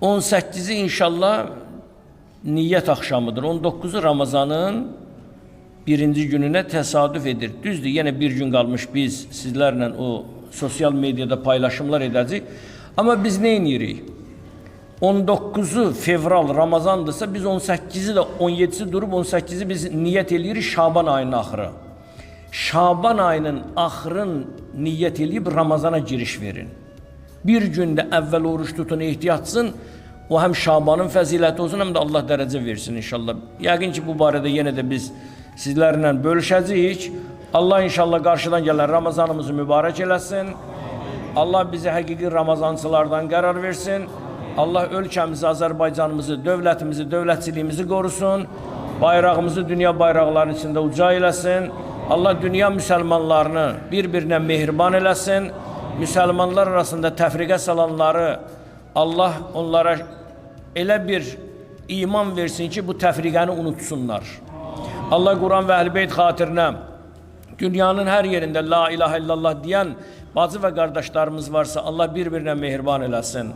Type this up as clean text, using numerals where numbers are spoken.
18'i inşallah niyyət axşamıdır. 19'u Ramazanın birinci gününe tesadüf edir. Düzdür, yine bir gün kalmış, biz sizlerle o sosyal medyada paylaşımlar edəcəyik. Ama biz ne edirik? 19'u fevral Ramazandırsa biz 18'i de 17'si durup 18'i biz niyyət edirik Şaban ayının axırı. Şaban ayının axırın niyyət edib Ramazana giriş verin. Bir günde evvel oruç tutun, ehtiyatsın. O hem Şabanın fəziləti olsun, hem de Allah dərəcə versin inşallah. Yəqin ki bu barədə yenə də biz sizlərlə bölüşəcəyik. Allah inşallah qarşıdan gələn Ramazanımızı mübarək eləsin. Allah bizi həqiqi Ramazancılardan qərar versin. Allah ölkəmizi, Azərbaycanımızı, dövlətimizi, dövlətçiliyimizi qorusun. Bayrağımızı dünya bayraqlarının içində uca eləsin. Allah dünya müsəlmanlarını bir-birinə mehriban eləsin. Müsəlmanlar arasında təfriqə salanları Allah onlara elə bir iman versin ki, bu təfriqəni unutsunlar. Allah Quran və Əhl-i-Beyt xatirinə dünyanın hər yerində la ilahe illallah deyən bacı və qardaşlarımız varsa Allah bir-birinə mehriban eləsin.